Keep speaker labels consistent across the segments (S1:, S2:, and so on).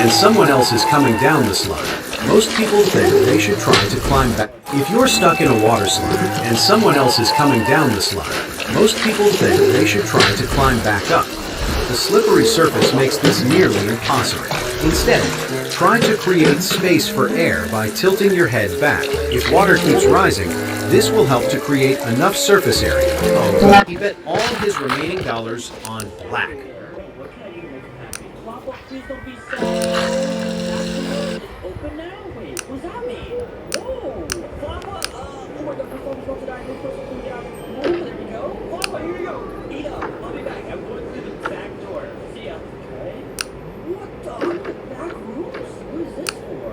S1: and someone else is coming down the slide, most people think they should try to climb back. If you're stuck in a water slide and someone else is coming down the slide, most people think they should try to climb back up. The slippery surface makes this nearly impossible. Instead, try to create space for air by tilting your head back. If water keeps rising, this will help to create enough surface area. He bet all his remaining dollars on black.
S2: Open now? Wait, what does that mean? Whoa! Floppa! Oh my god, performance well today. No person coming down. Oh, there we go. Floppa, here we go. Eat up. I'll be back. I'm going through the back door. See ya. Okay. What the? Back rooms? What is this for?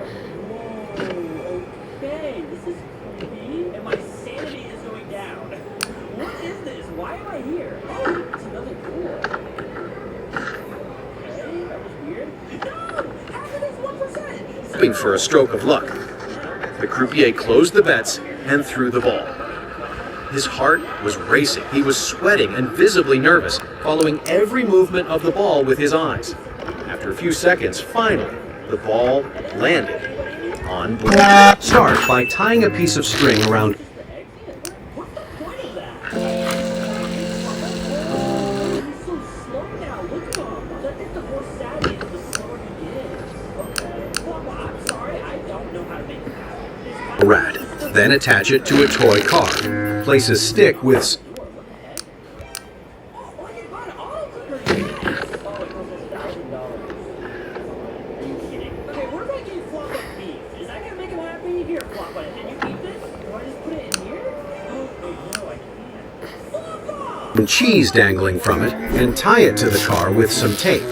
S2: Whoa. Okay. This is creepy. And my sanity is going down. What is this? Why am I here? Oh, it's another door. Okay, that was weird. No! Happiness 1%!
S1: Hoping for a stroke of luck, the croupier closed the bets and threw the ball. His heart was racing. He was sweating and visibly nervous, following every movement of the ball with his eyes. After a few seconds, finally, the ball landed on black. Start by tying a piece of string around.
S2: What's the point of that? He's so slow now. Look at him. I think the more sad he is, the slower he is. Okay. Well, I'm sorry. I don't know how to make that.
S1: A rat. Then attach it to a toy car. Place a stick with.
S2: Oh, I can buy an auto clicker here. Oh, it costs $1,000. Are you kidding? Okay, what if I gave Floppa beef? Is that gonna make him happy? Here, Floppa, can you eat this? Do I just put it in here? Oh, no, I can't. Floppa!
S1: And cheese dangling from it, and tie it to the car with some tape.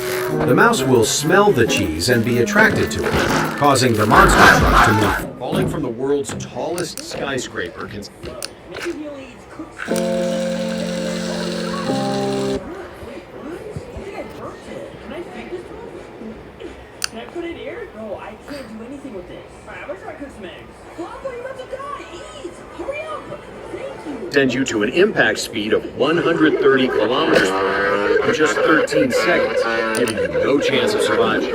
S1: The mouse will smell the cheese and be attracted to it, causing the monster truck to move. Falling from the world's tallest skyscraper can.
S2: Maybe he only eats cookies. Wait, what? I think I burnt it. Can I feed this to him? Can I put it here? No, I can't do anything with this. Alright, I'm gonna try to cook some eggs. Floppa, you're about to die! Eat! Hurry up! Thank you!
S1: Sends you to an impact speed of 130 kilometers per hour in just 13 seconds, giving you no chance of surviving.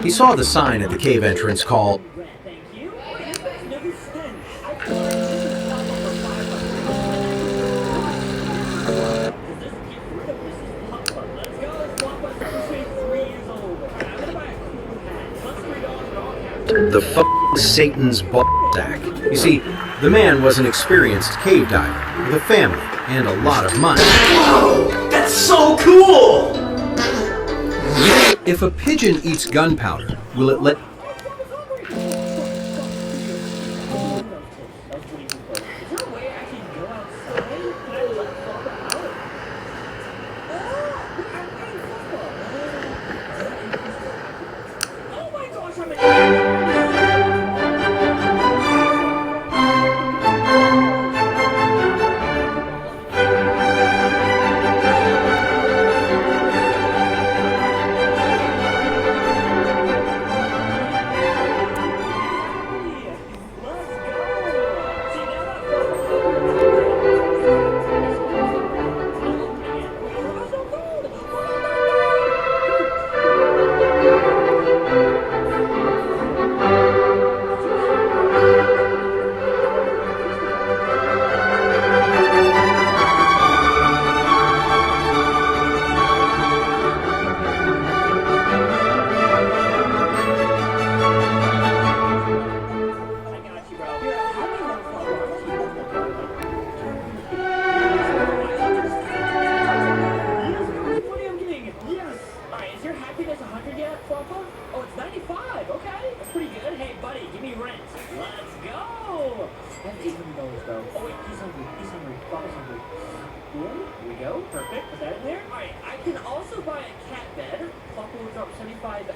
S1: He saw the sign at the cave entrance called.
S2: Thank you. This makes no sense. I thought this is Floppa for 500. Does this get rid of Mrs. Floppa? Let's go. Floppa's officially 3 years old. Alright, I'm gonna buy a cool hat. Plus $3 for all cash.
S1: The f***ing Satan's sack. You see, the man was an experienced cave diver with a family and a lot of money.
S3: Whoa! That's so cool!
S1: If a pigeon eats gunpowder, will it let...
S2: Is there a way I can go outside? Can I let Floppa out? Oh, I'm paying Floppa. Oh my gosh, I'm an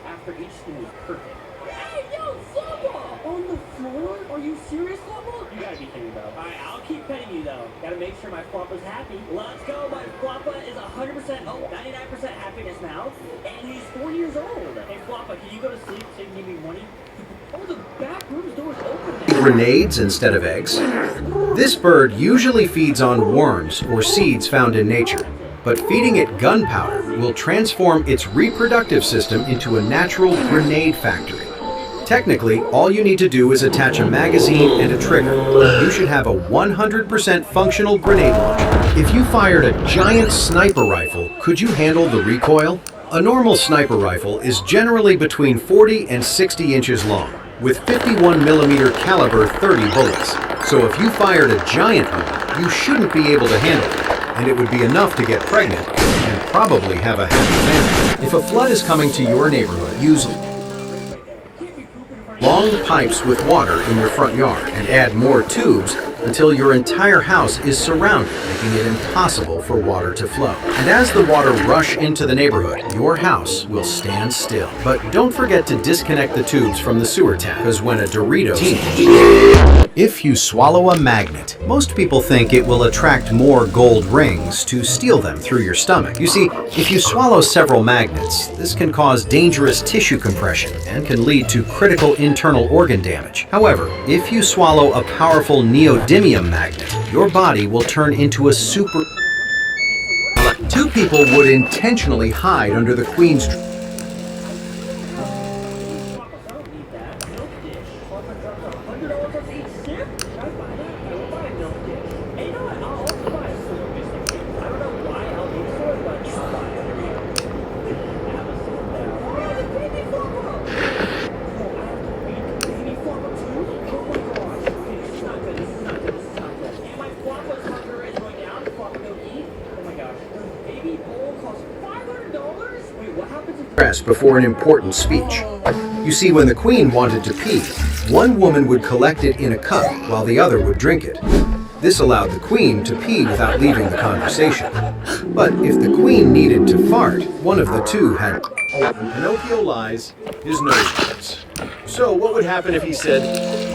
S2: after each snooze. Perfect. Hey, yo, Floppa! On the floor? Are you serious, Floppa? You gotta be kidding, though. Alright, I'll keep petting you, though. Gotta make sure my Floppa's happy. Let's go! My Floppa is 100%, 99% happiness now. And he's 4 years old. Hey, Floppa, can you go to sleep so you can give me money? Oh, the back room's door's open now.
S1: Grenades instead of eggs? This bird usually feeds on worms or seeds found in nature. But feeding it gunpowder will transform its reproductive system into a natural grenade factory. Technically, all you need to do is attach a magazine and a trigger. You should have a 100% functional grenade launcher. If you fired a giant sniper rifle, could you handle the recoil? A normal sniper rifle is generally between 40 and 60 inches long, with 51mm caliber 30 bullets. So if you fired a giant one, you shouldn't be able to handle it, and it would be enough to get pregnant and probably have a happy family. If a flood is coming to your neighborhood, use long pipes with water in your front yard and add more tubes until your entire house is surrounded, making it impossible for water to flow. And as the water rush into the neighborhood, your house will stand still. But don't forget to disconnect the tubes from the sewer tap, because when a Dorito if you swallow a magnet, most people think it will attract more gold rings to steal them through your stomach. You see, if you swallow several magnets, this can cause dangerous tissue compression and can lead to critical internal organ damage. However, if you swallow a powerful neodymium magnet, your body will turn into a super... Two people would intentionally hide under the Queen's... before an important speech. You see, when the Queen wanted to pee, one woman would collect it in a cup while the other would drink it. This allowed the Queen to pee without leaving the conversation. But if the Queen needed to fart, one of the two had... When Pinocchio lies, his nose hurts. So what would happen if he said,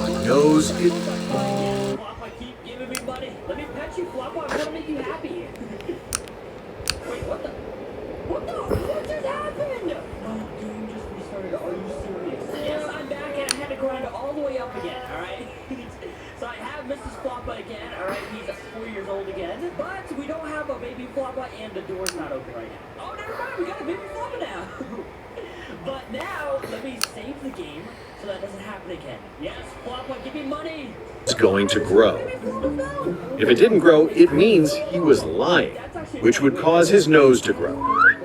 S1: "My nose is..."
S2: Floppa, keep giving me money. Let me pet you, Floppa. I want to make you happy. Wait, what the? What just happened? Oh, game just restarted. Are you serious? Yes, I'm back and I had to grind all the way up again, alright? So I have Mrs. Floppa again, alright? He's 4 years old again. But we don't have a baby Floppa and the door's not open right now. Oh, never mind. We got a baby Floppa now. But now, let me save the game so that doesn't happen again. Yes, Floppa, give me money.
S4: It's going to grow. If it didn't grow, it means he was lying, which would cause his nose to grow.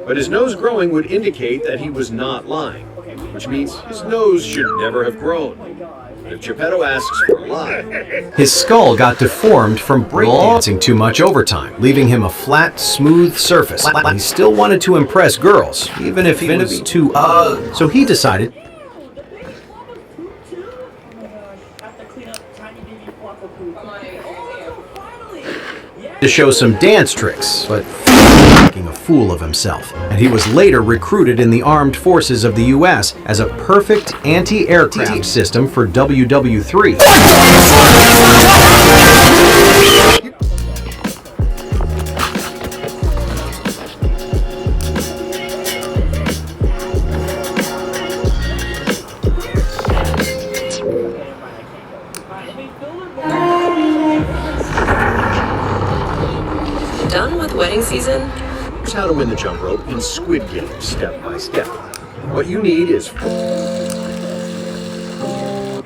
S4: But his nose growing would indicate that he was not lying, which means his nose should never have grown. But if Geppetto asks for a lie...
S1: His skull got deformed from breakdancing too much overtime, leaving him a flat, smooth surface. He still wanted to impress girls, even if he was too ugly. So he decided to show some dance tricks, but making a fool of himself. And he was later recruited in the armed forces of the US as a perfect anti-aircraft system for WW3.
S5: Done with wedding season?
S4: Here's how to win the jump rope in Squid Game, step by step. What you need is...
S2: Can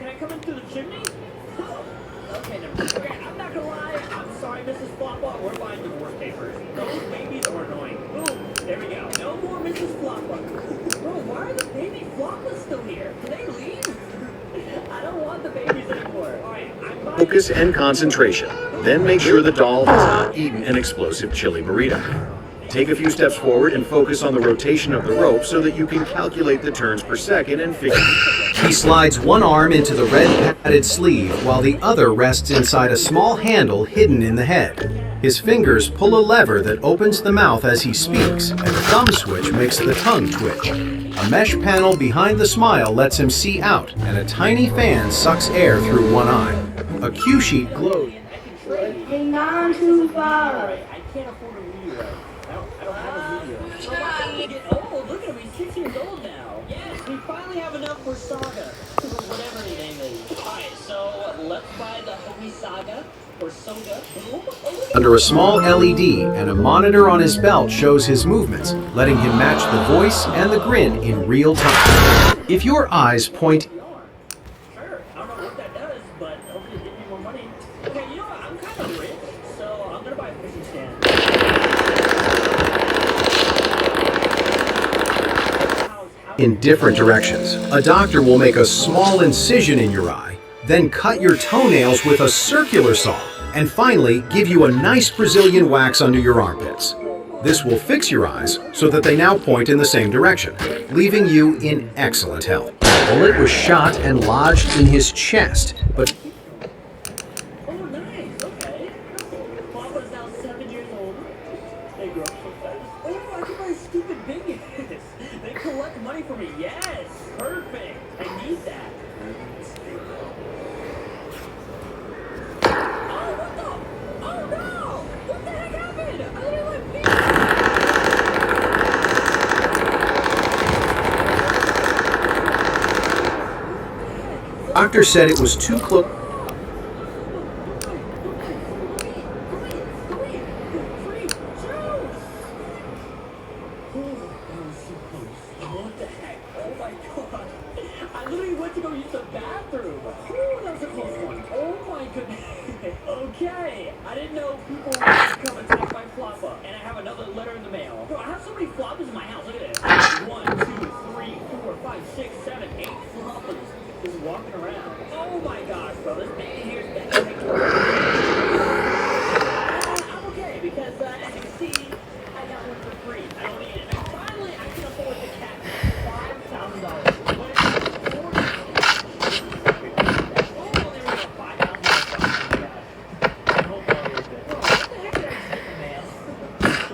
S2: I come in through the chimney? Okay, never mind. Okay, I'm not gonna lie. I'm sorry, Mrs. Floppa. We're buying divorce papers. Those babies are annoying. Boom. There we go. No more Mrs. Floppa. Bro, why are the baby Floppas still here? Can they leave? I don't want the babies anymore. Alright, I'm buying...
S4: Focus and concentration. Then make sure the doll has not eaten an explosive chili burrito. Take a few steps forward and focus on the rotation of the rope so that you can calculate the turns per second and figure...
S1: He slides one arm into the red padded sleeve while the other rests inside a small handle hidden in the head. His fingers pull a lever that opens the mouth as he speaks, and a thumb switch makes the tongue twitch. A mesh panel behind the smile lets him see out, and a tiny fan sucks air through one eye. A cue sheet glows.
S6: Hang on too far.
S2: I can't afford a Meteor. I don't have a Meteor. Oh, look at him. He's 6 years old now. Yes, we finally have enough for Saga. Whatever his name is. Alright, so let's buy the Homie Saga or Soda.
S1: Under a small LED and a monitor on his belt shows his movements, letting him match the voice and the grin in real time. If your eyes point
S2: Sure, I don't know what that does, but hopefully give me more money. Okay, you know what? I'm kind of rich, so I'm gonna buy a fishing stand.
S1: in different directions, a doctor will make a small incision in your eye, then cut your toenails with a circular saw, and finally give you a nice Brazilian wax under your armpits. This will fix your eyes so that they now point in the same direction, leaving you in excellent health. The bullet was shot and lodged in his chest, but
S2: Oh, nice. Okay. Papa's now 7 years old. They grow up so fast. Oh, I can buy stupid bingies. They collect money for me. Yes. Perfect. I need that. Oh, what the? Oh, no. What the heck happened? I literally went pink.
S1: doctor said it was too close.
S2: What the heck? Oh my god. I literally went to go use the bathroom. Ooh, that was a close one. Oh my goodness. Okay. I didn't know people would come and take my floppa. And I have another letter in the mail. Bro, I have so many floppas in my house. Look at this. 1, 2, 3, 4, 5, 6, 7, 8 floppas just walking around. Oh my gosh, bro. This baby here's better. I'm okay because as you can see, I got one for free. I don't need it. And finally, I can afford the cat $5,000. Oh, there we go. $5,000. I hope that was good. What the heck did I just get in the mail?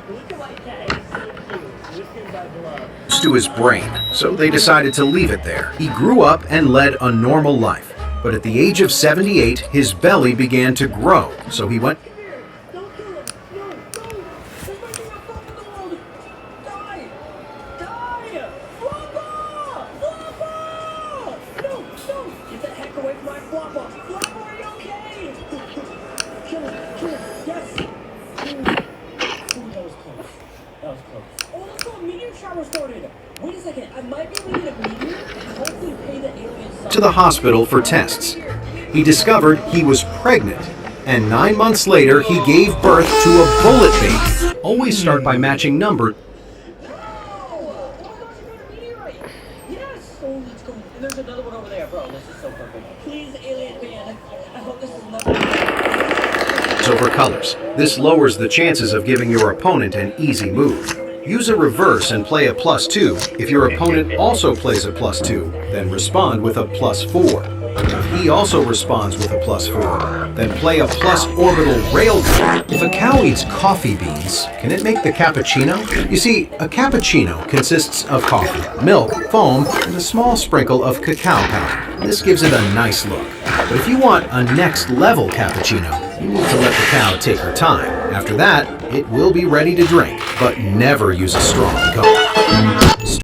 S2: Look at my cat. He's so cute. Whiskers by glove.
S1: To his brain, so they decided to leave it there. He grew up and led a normal life, but at the age of 78, his belly began to grow, so he went
S2: Here, don't kill him. No, no. This might be my fault in the world. Die. Die. Floppa! Floppa! No, no. Get the heck away from my Floppa. Floppa, are you okay? Kill him. Kill him. Yes. Ooh, that was close. That was close. Oh, let's go. A meteor shower started. Wait a second. I might be able to get a meteor and hopefully pay the aliens
S1: to the hospital for tests. He discovered he was pregnant, and 9 months later, he gave birth to a bullet baby. Always start by matching number.
S2: Oh my gosh, you got a meteorite! Yes! Oh, let's go. And there's another one over there, bro. This is so perfect. Please, alien man. I hope this is enough.
S1: Over colors. This lowers the chances of giving your opponent an easy move. Use a reverse and play a +2. If your opponent also plays a +2, then respond with a +4. If he also responds with a +4, then play a plus orbital railgun. If a cow eats coffee beans, can it make the cappuccino? You see, a cappuccino consists of coffee, milk, foam, and a small sprinkle of cacao powder. This gives it a nice look. But if you want a next level cappuccino, you need to let the cow take her time. After that, it will be ready to drink, but never use a strong cup.